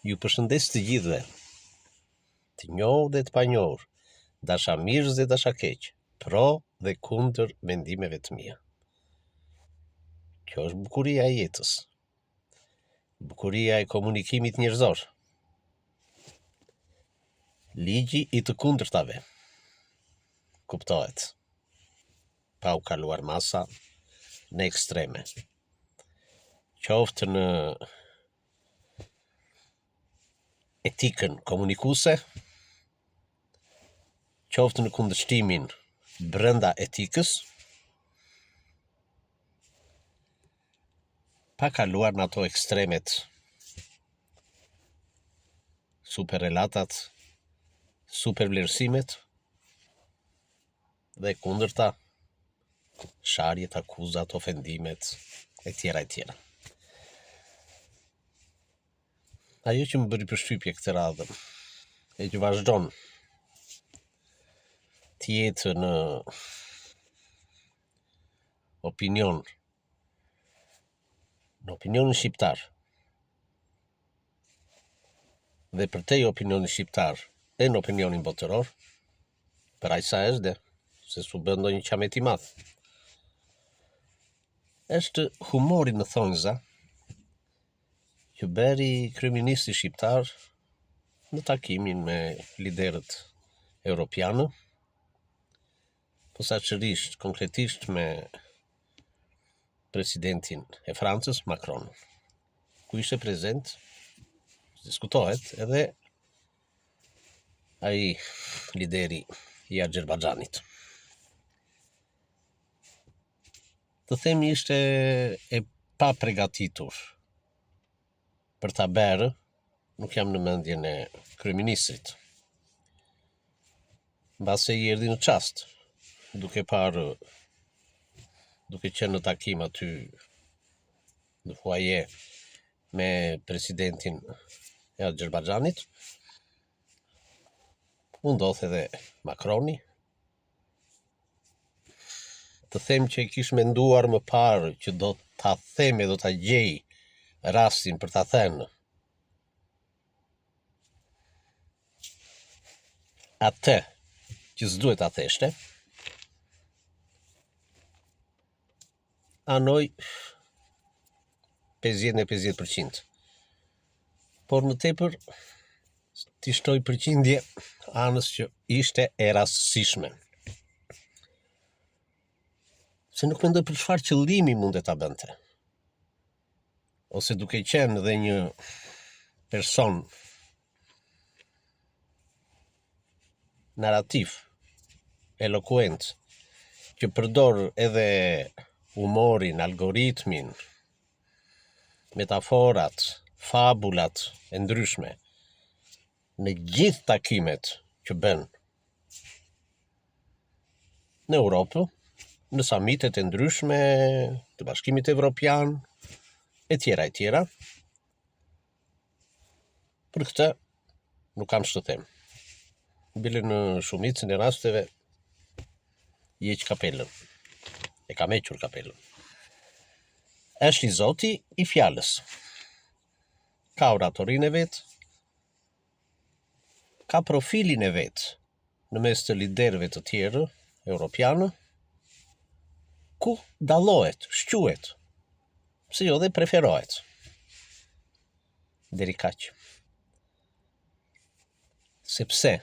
Ju përshëndes të gjithëve, të njohur dhe të panjohur, dashamirës dhe dashakeq, pro dhe kundër mendimeve të mia. Kjo është bukuria e jetës, bukuria e komunikimit njerëzor, ligji i të kundërtave, kuptohet, pa u kaluar masa në ekstreme, qoftë në etikën komunikuese, qoftë në kundërshtimin brenda etikës, pa kaluar në ato ekstremet, super relatat, super vlerësimet, dhe kundërta, sharjet, akuzat, ofendimet, e tjera e tjera. Ajo që më bëri përshtypje këtë radhë, e që vazhdon të jetë në opinionin shqiptar, dhe përtej opinionin shqiptar e në opinionin botëror, për aq sa është dhe, se s'u bën ndonjë qamet i madh, është humori në thonjza që bëri kryeministri shqiptar në takimin me liderët europianë, posaçërisht konkretisht me presidentin e Francës, Macron, ku ishte prezent, diskutohet edhe ai lideri i Azerbajxhanit. Të themi ishte e pa përgatitur për ta bërë, nuk jam në mendjen e kryeministrit. Mbase i erdhi në çast, duke qenë në takim aty në foaje me presidentin e Azerbajxhanit, u ndodh edhe Macroni. Të them që i kish menduar më parë që do ta them e do ta gjej rastin për ta thënë atë që s'duhet ta theshte, anoj 50-50%. Por më tepër t'i shtoj përqindje anës që ishte e rastësishme. Se nuk mendoj për çfarë qëllimi mund ta bënte. Ose duke qenë dhe një person narrativ, elokuent, që përdor edhe humorin, algoritmin, metaforat, fabulat e ndryshme në gjithë takimet që bën në Europë, në samitet e ndryshme të Bashkimit Evropian, e tjera. Për këtë nuk kam ç'të them. Bile në shumicën e rasteve i heq kapelën. E kam hequr kapelën. Është i Zoti i fjalës. Ka oratorinë e vet, ka profilin e vet në mes të liderëve të tjerë europianë, ku dallohet, shquhet, pse jo dhe preferohet. Deri kaq. Sepse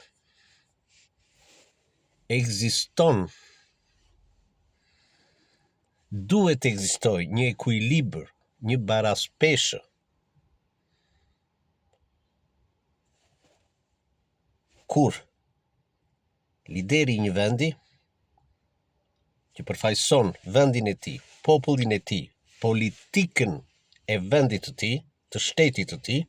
duhet ekzistoj një ekuilibër, një baraspeshë kur lideri i një vendi që përfaqëson vendin e tij, popullin e tij, politikën e vendit të tij, të shtetit të tij,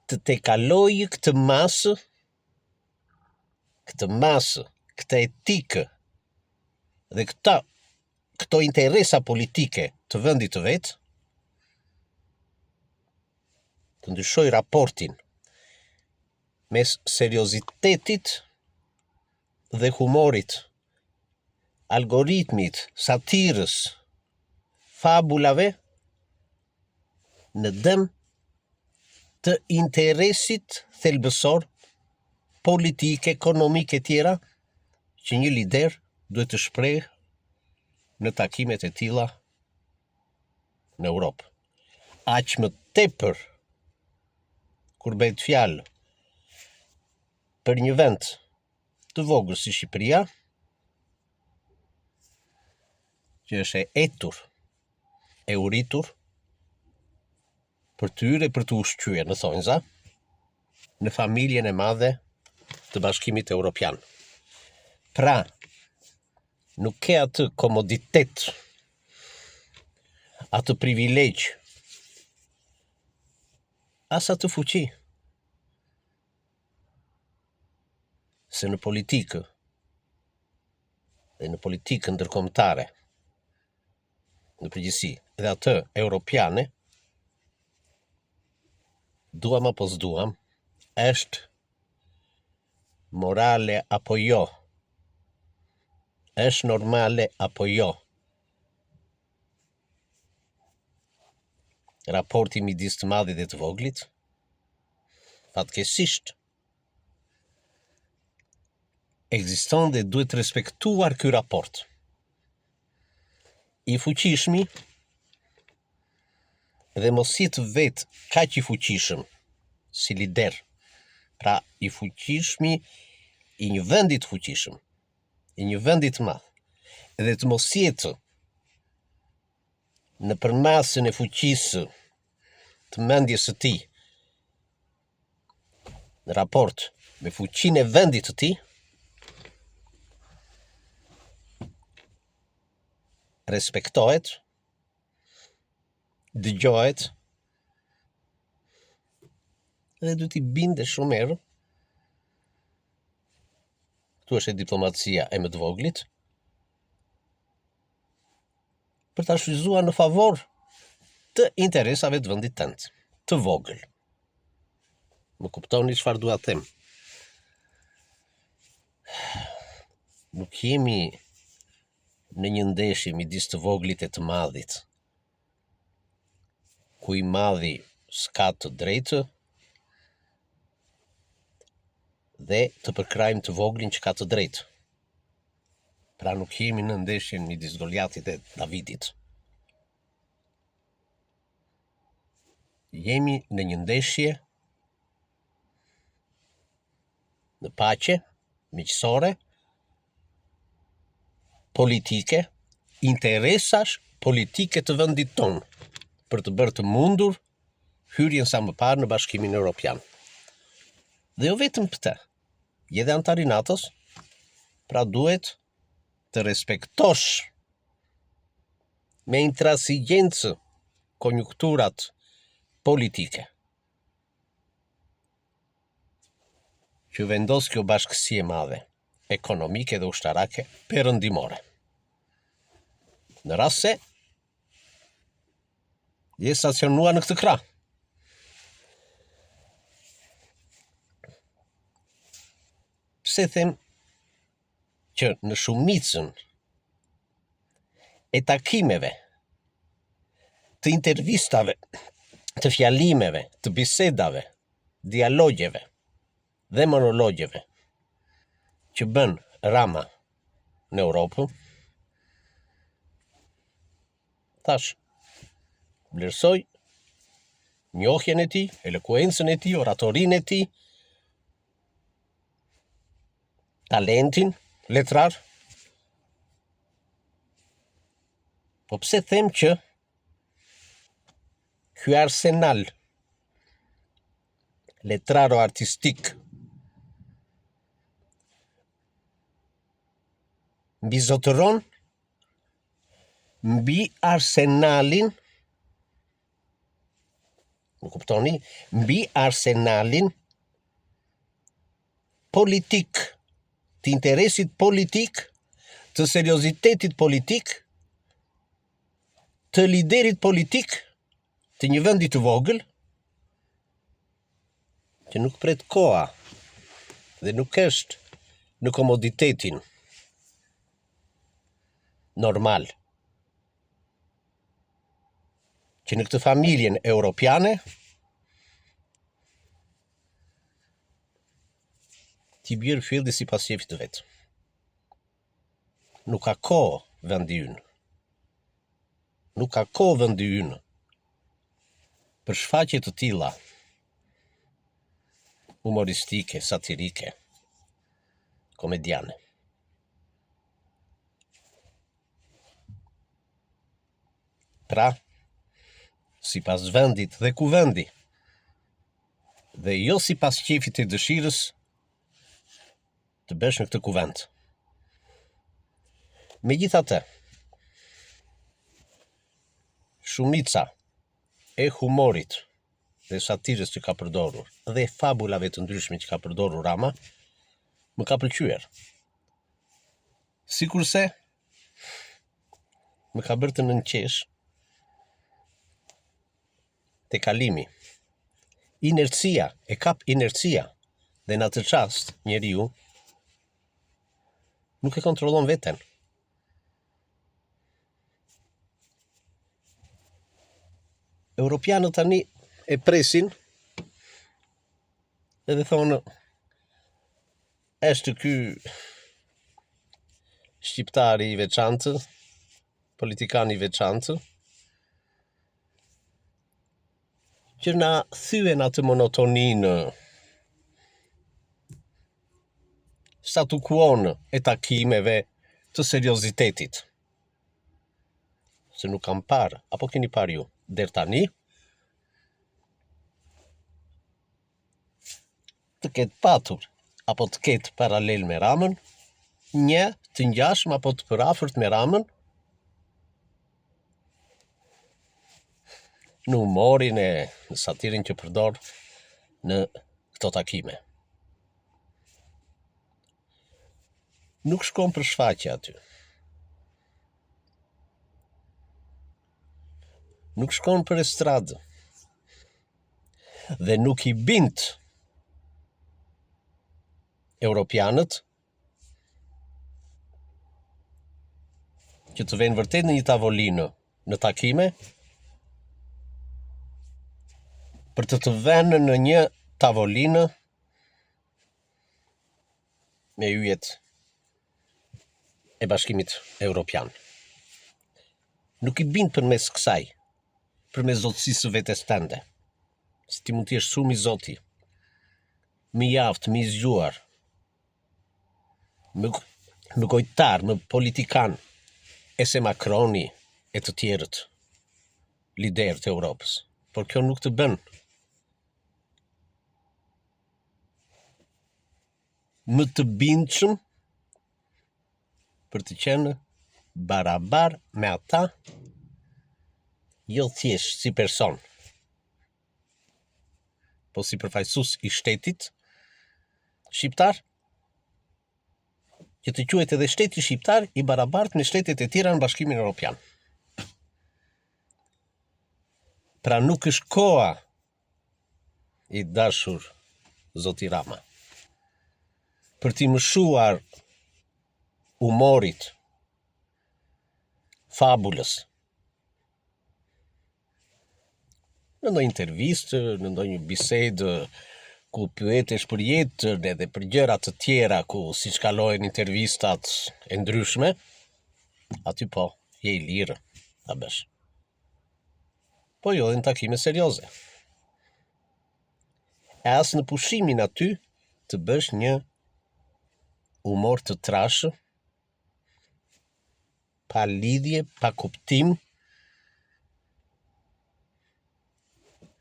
të tekalojë këtë masë, këtë etikë dhe këto interesa politike të vendit të vet, të ndryshoj raportin mes seriozitetit dhe humorit, algoritmit, satirës fabulave në dëm të interesit thelbësor, politik, ekonomik e tjera, që një lider duhet të shpreh në takimet e tilla në Europë. Aq më tepër kur bëhet fjalë për një vend të vogël si Shqipëria, që është e etur, e uritur, për të hyrë e për të ushqyer në thonjza, në familjen e madhe të Bashkimit Evropian. Pra, nuk ke atë komoditet, atë privilegj, as atë fuqi, se në politikë dhe në politikën ndërkombëtare, në përgjithësi, dhe atë europiane, duam apo s'duam, është morale apo jo, është normale apo jo, raporti midis të madhit dhe të voglit, fatkeqësisht ekziston dhe duhet respektuar ky raport. I fuqishmi dhe mos jetë vetë kaq i fuqishëm si lider, pra i fuqishmi i një vendi të fuqishëm, i një vendi të madh, dhe të mos jetë në përmasën e fuqisë të mendjes së tij në raport me fuqinë e vendit të tij, respektohet, dëgjohet, dhe du t'i binde shumë herë, këtu është e diplomacia e më të voglit, për ta shfrytzuar në favor të interesave të vendit tënd, të vogël. Më kuptoni çfarë dua të them? Nuk jemi në një ndeshje midis të voglit e të madhit, ku i madhi s'ka të drejtë dhe të përkrajmë të voglin që ka të drejtë. Pra nuk jemi në ndeshjen midis Goliatit e Davidit. Jemi në një ndeshje në paqe, miqësore, politike, interesash politike të vendit tonë, për të bërë të mundur hyrjen sa më parë në Bashkimin Evropian. Dhe jo vetëm këtë, je dhe antar i NATO-s, pra duhet të respektosh me intransigjencë konjunkturat politike që vendos kjo bashkësi e madhe, ekonomike dhe ushtarake perëndimore. Në rast se je stacionuar në këtë krah. Pse them që në shumicën e takimeve, të intervistave, të fjalimeve, të bisedave, dialogjeve dhe monologjeve që bën Rama në Europë, thash, vlerësoj njohjen e tij, elokuencën e tij, oratorinë e tij, talentin letrar. Po pse them që ky arsenal letraro artistik mbizotëron mbi arsenalin, më kuptoni, mbi arsenalin politik, të interesit politik, të seriozitetit politik, të liderit politik të një vendi të vogël, që nuk pret koha dhe nuk është në komoditetin normal që në këtë familjen europiane t'i bjerë fjalli si pas qefit të vetë. Nuk ka kohë vendi ynë. Nuk ka kohë vendi ynë për shfaqje të tilla humoristike, satirike, komediane. Pra, si pas vendit dhe kuvendi, dhe jo si pas qefit e dëshirës të besh në këtë kuvend. Megjithatë, shumica e humorit dhe satirës që ka përdorur dhe fabulave të ndryshme që ka përdorur Rama më ka pëlqyer. Sikurse më ka bërë të nënqesh te kalimi. Inercia, e kap inercia, dhe në atë çast njeriu nuk e kontrollon veten. Europianët tani e presin edhe thonë është ky shqiptari i veçantë, politikani i veçantë, që na thyen atë monotoninë, statu quo-n e takimeve të seriozitetit. Se nuk kam parë, apo keni parë ju, deri tani, të ketë patur, apo të ketë paralel me Ramën, një të ngjashëm apo të përafërt me Ramën, në humorin e në satirin që përdor në këto takime. Nuk shkon për shfaqje aty. Nuk shkon për estradë. Dhe nuk i bint europianët që të venë vërtet në një tavolinë në takime, për të vënë në një tavolinë me yjet e Bashkimit Evropian. Nuk i bind përmes kësaj, përmes zotësisë së vetes tënde. Si ti mund të jesh shumë i zoti, më i aftë, më i zgjuar, më gojtar, më politikan, e se Macroni e të tjerët liderët e Europës. Por kjo nuk të bën më të bindshëm për të qenë barabar me ata, jo thjesht si person, po si përfaqësues i shtetit shqiptar, që të quhet edhe shteti shqiptar i barabartë me shtetet e tjera në Bashkimin Evropian. Pra nuk është koha i dashur zoti Rama për t'i mëshuar humorit, fabulës, në ndonjë intervistë, në ndonjë bisedë ku pyetesh për jetën edhe për gjëra të tjera ku siç kalojnë intervistat e ndryshme, aty po, je i lirë ta bësh. Po jo edhe në takime serioze. E as në pushimin aty të bësh një humor të trashë, pa lidhje, pa kuptim.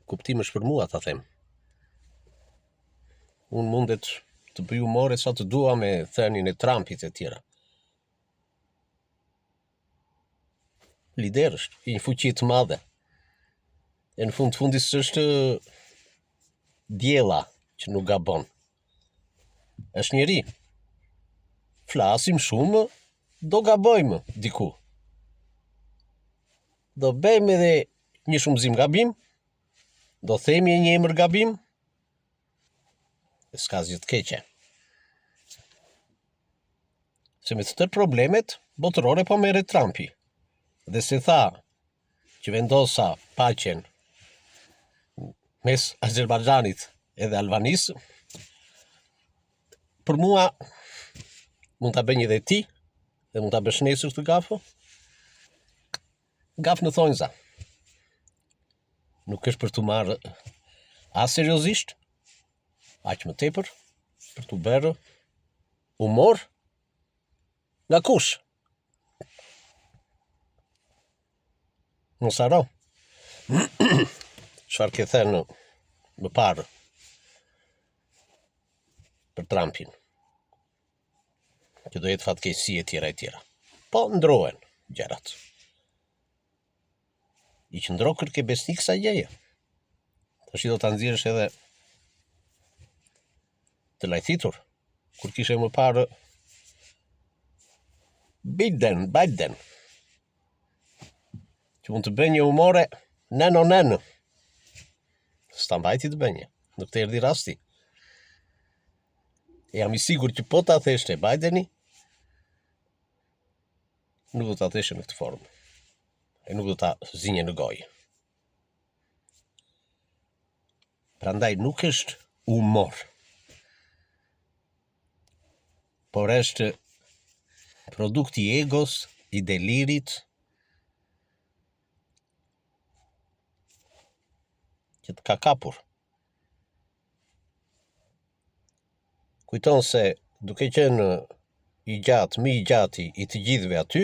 Kuptim është për mua, ta them. Unë mundet të bëj humore sa të dua me thënien e Trumpit e tjera. Lider është, i një fuqi të madhe. E në fundis është djela që nuk gabon. Është njeri. Flasim shumë, do gabojmë diku. Do bëjmë edhe një shumëzim gabim, do themi e një emër gabim, e s'ka asgjë të keqe. Se me të tërë problemet botërore po merret Trumpi. Dhe se tha që vendosa paqen mes Azerbajxhanit edhe Albanisë, për mua mund ta bëj edhe ti dhe mund ta bësh nesër këtë gafë. Gafë në thonjza. Nuk është për të marrë as seriozisht, aq më tepër për të bërë humor nga kush. Mos haro. Çfarë ke thënë më parë për Trumpin, që do jetë fatkeqësi e tjera. Po ndrohen gjërat. I qëndro kërke besnik sa gjeje. Tash do ta nxjerrësh edhe të lajthitur, kur kishe më parë Biden, që mund të bënje humore neno. S'ta mbajti të bënje, nuk të erdhi rasti. Jam i sigur që po ta theshte Bideni, nuk do ta theshe në këtë formë. E nuk do ta zinje në gojë. Prandaj nuk është humor, por është produkti i egos, i delirit, që të ka kapur. Kujton se duke qenë i gjati i të gjithëve aty,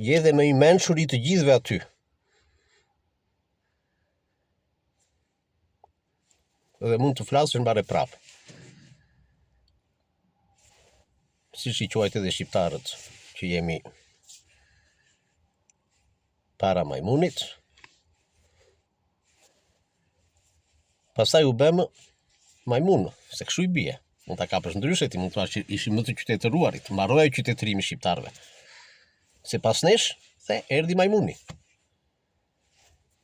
je dhe më i mençur i të gjithëve aty. Dhe mund të flasësh mbare prapë. Siç i quajtë edhe shqiptarët që jemi para majmunit, pastaj u bëm majmun, se kështu i bie. Mund ta kapësh ndryshe, ti mund të thash që ishim më të qytetëruarit, mbaroi qytetërimi shqiptarëve. Se pas nesh, the erdhi majmuni.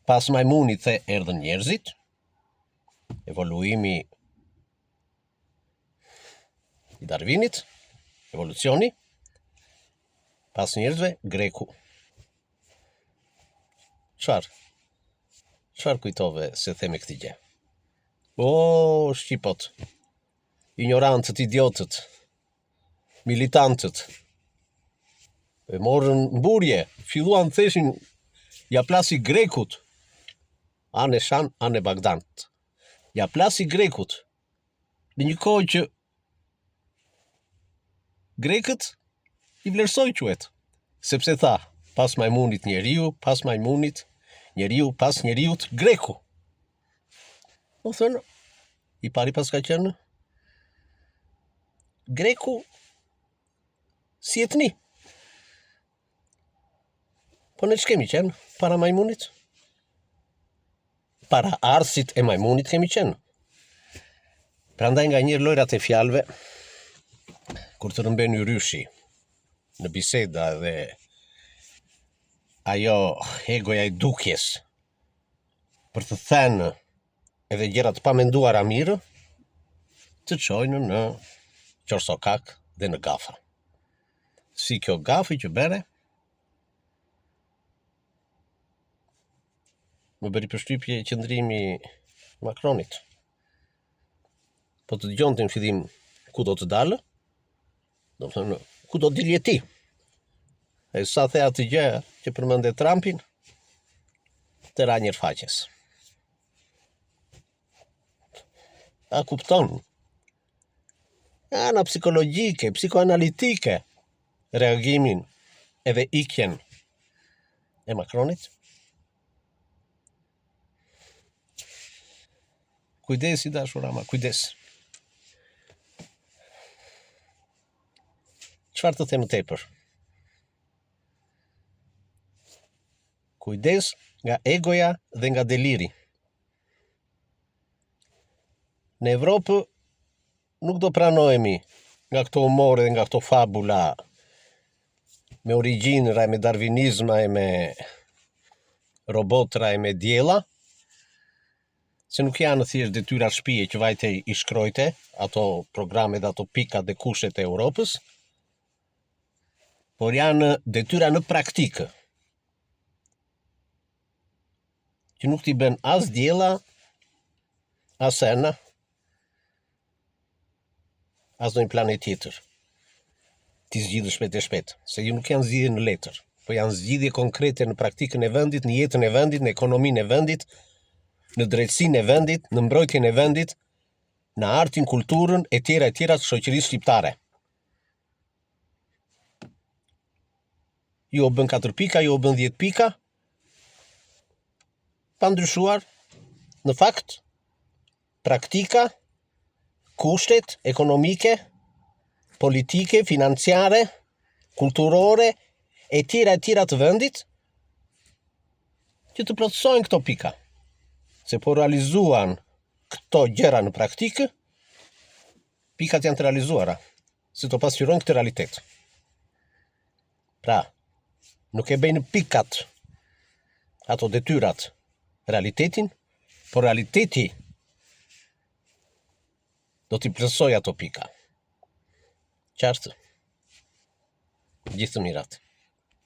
Pas majmunit the erdhën njerëzit, evoluimi i Darwinit, evolucioni, pas njerëzve greku. Çfarë kujtove se theme këtë gjë? O, shqipot, ignorantët, idiotët, militantët, e morën mburje, filluan theshin, ja plasi grekut, anë Shan, anë Bagdant. Ja plasi grekut, në një kohë që grekët i vlerësoj quhet, sepse tha, pas majmunit njeriu, pas majmunit njeriu, pas njeriut greku. O thënë, i pari pas ka qenë greku si etni. Po ne ç'kemi qenë para majmunit? Para arsit e majmunit kemi qenë. Prandaj nga njërë lojrat e fjalëve, kur të rëmbeni ryshi në biseda dhe ajo egoja i dukjes për të thënë edhe gjërat pa menduara mirë, të çojnë në qorsokak dhe në gafa. Si kjo gafi që bëre, më bëri përshtypje qëndrimi Macronit. Po të dëgjonte në fillim ku do të dalë, do të thënë ku do dilje ti. E sa the atë gjë që përmende Trumpin, të ra njër faqes. A kupton? Ana psikologjike, psikoanalitike, reagimin edhe ikjen e Macronit. Kujdesi dashurama, kujdes. Çfarë të them më tepër? Kujdes nga egoja dhe nga deliri. Në Evropë nuk do pranohemi nga këto humore dhe nga këto fabula me origjinëra, me darvinizma e me robotra e me djela, se nuk janë thjesht detyra shtëpie që vajte i shkrojte, ato programe dhe ato pikat dhe kushet e Europës, por janë detyra në praktikë. që nuk t'i bën as diella, as sena, as ndonjë planet tjetër. Ti zgjidhë shpejt e shpejt, se ju nuk janë zgjidhje në letër, po janë zgjidhje konkrete në praktikën e vendit, në jetën e vendit, në ekonominë e vendit, në drejtsinë e vendit, në mbrojtjen e vendit, në artin, kulturën e tjera të shoqërisë shqiptare. Ju o bën 4 pika, ju o bën 10 pika, pa ndryshuar, në fakt, praktika, kushtet ekonomike, politike, financiare, kulturore, e tjera të vendit, që të plotësojnë këto pika. Se po realizuan këto gjëra në praktikë, pikat janë të realizuara, se të pasqyrojnë këtë realitet. Pra, nuk e bëjnë pikat, ato detyrat, realitetin, por realiteti do t'i plotësoj ato pika. Qartë? Gjithë të mirat.